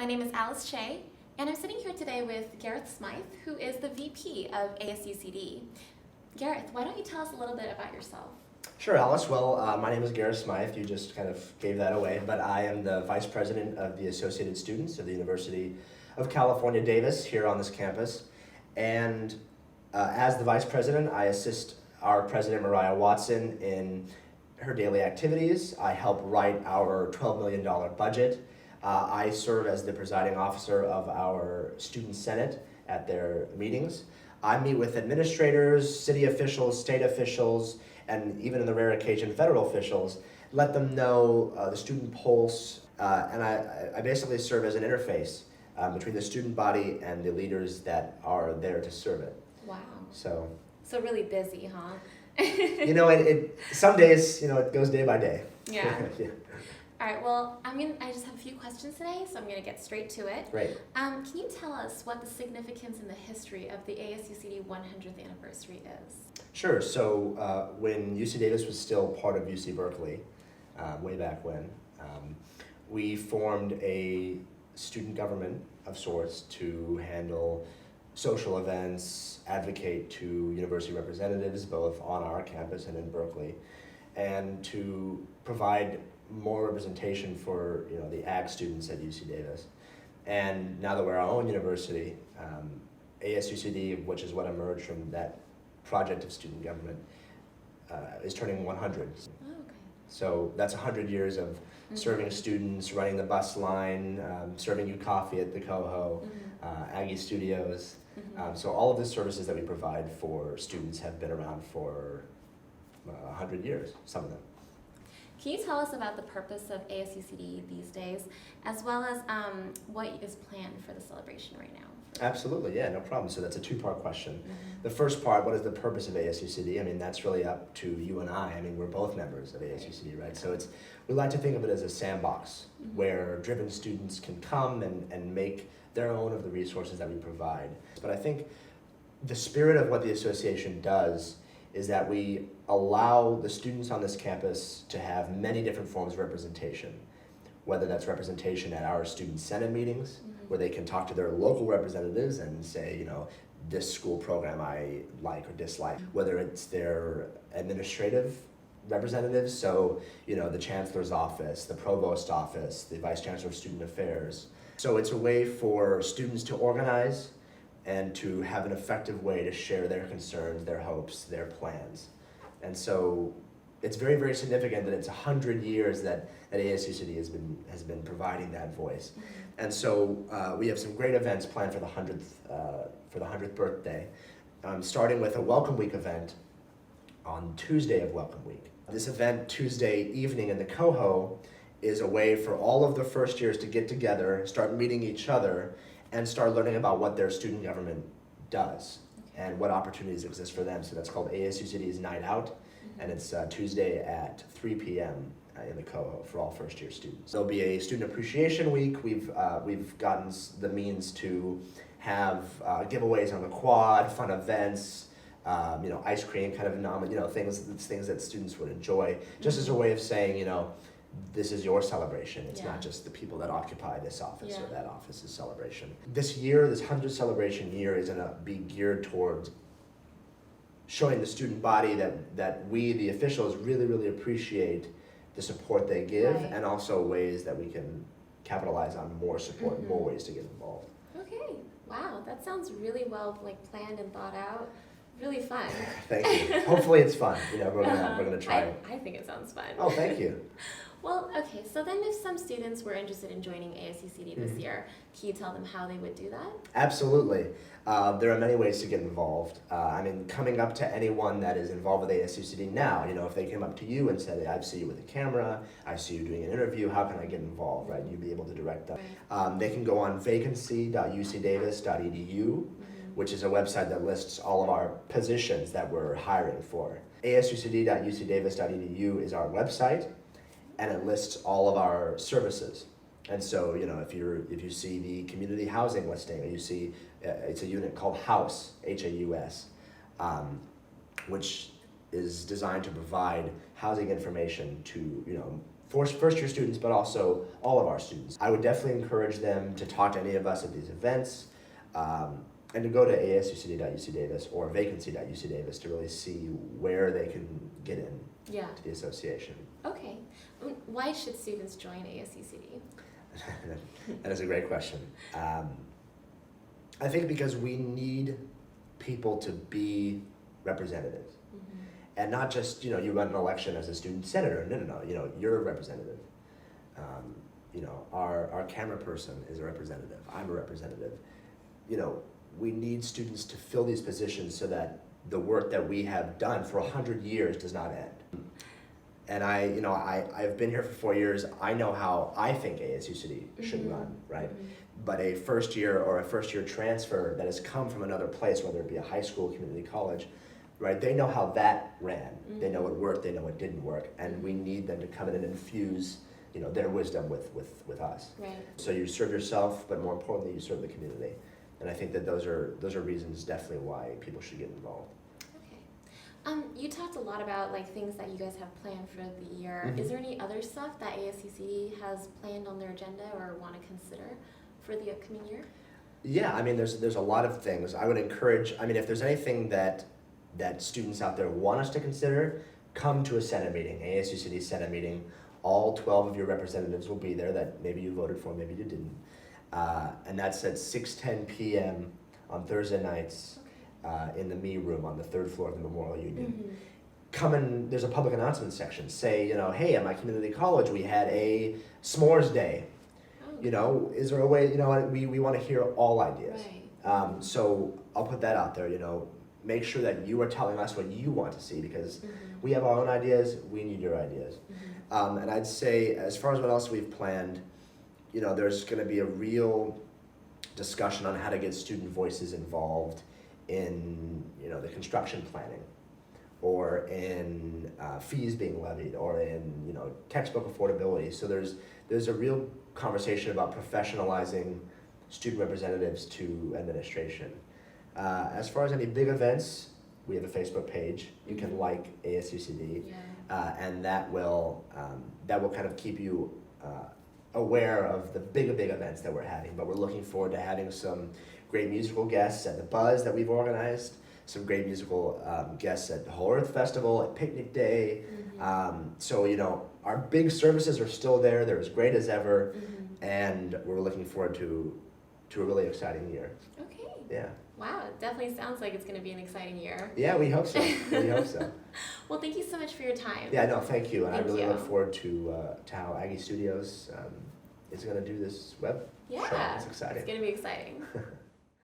My name is Alice Shea, and I'm sitting here today with Gareth Smythe, who is the VP of ASUCD. Gareth, why don't you tell us a little bit about yourself? Sure, Alice. Well, my name is Gareth Smythe. You just kind of gave that away, but I am the Vice President of the Associated Students of the University of California, Davis, here on this campus. And as the Vice President, I assist our President, Mariah Watson, in her daily activities. I help write our $12 million budget. I serve as the presiding officer of our Student Senate at their meetings. I meet with administrators, city officials, state officials, and even on the rare occasion, federal officials, let them know the student pulse, and I basically serve as an interface between the student body and the leaders that are there to serve it. Wow. So really busy, huh? Some days, it goes day by day. Yeah. Yeah. All right, well, I just have a few questions today, so I'm going to get straight to it. Great. Can you tell us what the significance in the history of the ASUCD 100th anniversary is? Sure. So when UC Davis was still part of UC Berkeley, way back when, we formed a student government of sorts to handle social events, advocate to university representatives, both on our campus and in Berkeley, and to provide more representation for the ag students at UC Davis. And now that we're our own university, ASUCD, which is what emerged from that project of student government, is turning 100. Oh, okay. So that's 100 years of serving students, running the bus line, serving you coffee at the Coho, Aggie Studios. So all of the services that we provide for students have been around for 100 years, some of them. Can you tell us about the purpose of ASUCD these days, as well as what is planned for the celebration right now? Absolutely, yeah, no problem. So that's a two-part question. The first part, what is the purpose of ASUCD? That's really up to you and I. We're both members of ASUCD, right? So we like to think of it as a sandbox where driven students can come and make their own of the resources that we provide. But I think the spirit of what the association does is that we allow the students on this campus to have many different forms of representation, whether that's representation at our student senate meetings, where they can talk to their local representatives and say, this school program I like or dislike, whether it's their administrative representatives, so the chancellor's office, the provost office, the vice chancellor of student affairs. So it's a way for students to organize and to have an effective way to share their concerns, their hopes, their plans. And so it's very, very significant that it's 100 years that ASUCD has been providing that voice. And so we have some great events planned for the 100th birthday, starting with a Welcome Week event on Tuesday of Welcome Week. This event, Tuesday evening in the Coho, is a way for all of the first years to get together, start meeting each other, and start learning about what their student government does and what opportunities exist for them. So that's called ASUCD's Night Out, and it's Tuesday at 3 p.m. In the Coho for all first-year students. There'll be a Student Appreciation Week. We've gotten the means to have giveaways on the quad, fun events, ice cream, kind of things that students would enjoy, just as a way of saying, this is your celebration. It's not just the people that occupy this office or that office's celebration. This year, this 100th celebration year, is going to be geared towards showing the student body that we, the officials, really, really appreciate the support they give, and also ways that we can capitalize on more support, more ways to get involved. Okay, wow, that sounds really well planned and thought out. Really fun. Thank you. Hopefully it's fun. We're gonna try it. I think it sounds fun. Oh, thank you. Well, okay, so then if some students were interested in joining ASUCD this year, can you tell them how they would do that? Absolutely. There are many ways to get involved. Coming up to anyone that is involved with ASUCD now, if they came up to you and said, I see you with a camera, I see you doing an interview, how can I get involved, right? You'd be able to direct them. Right. They can go on vacancy.ucdavis.edu, which is a website that lists all of our positions that we're hiring for. ASUCD.ucdavis.edu is our website, and it lists all of our services. And so, if you see the community housing listing, or you see it's a unit called House, H-A-U-S, which is designed to provide housing information to for first-year students, but also all of our students. I would definitely encourage them to talk to any of us at these events, and to go to asucd.uc Davis or vacancy.uc Davis to really see where they can get in to the association. Okay. Why should students join ASUCD? That is a great question. I think because we need people to be representatives. And not just, you run an election as a student senator. No, you're a representative. Our camera person is a representative. I'm a representative. We need students to fill these positions so that the work that we have done for 100 years does not end. And I've been here for 4 years. I know how I think ASUCD should run, right? But a first year or a first year transfer that has come from another place, whether it be a high school, community college, right? They know how that ran. They know what worked, they know what didn't work, and we need them to come in and infuse, their wisdom with us. Right. So you serve yourself, but more importantly, you serve the community. And I think that those are reasons definitely why people should get involved. Okay. You talked a lot about things that you guys have planned for the year. Is there any other stuff that ASUCD has planned on their agenda or want to consider for the upcoming year? Yeah, there's a lot of things. I would encourage, if there's anything that students out there want us to consider, come to a Senate meeting, ASUCD Senate meeting. All 12 of your representatives will be there that maybe you voted for, maybe you didn't. And that's at 6:10 p.m. on Thursday nights in the Me Room on the 3rd floor of the Memorial Union. Come in, there's a public announcement section. Say, hey, at my community college we had a s'mores day. Is there a way, we want to hear all ideas. Right. So I'll put that out there, make sure that you are telling us what you want to see because we have our own ideas, we need your ideas. And I'd say as far as what else we've planned, there's going to be a real discussion on how to get student voices involved in, the construction planning or in fees being levied or in, textbook affordability. So there's a real conversation about professionalizing student representatives to administration. As far as any big events, we have a Facebook page. You can like ASUCD, and that will kind of keep you aware of the big events that we're having. But we're looking forward to having some great musical guests at the Buzz that we've organized, some great musical guests at the Hundredth Festival, at Picnic Day. So our big services are still there. They're as great as ever, and we're looking forward to a really exciting year. Okay. Yeah. Wow, it definitely sounds like it's going to be an exciting year. Yeah, we hope so. We hope so. Well, thank you so much for your time. Yeah, no, thank you. And Thank I really you. look forward to how Aggie Studios is going to do this web show. Yeah, It's exciting. it's going to be exciting.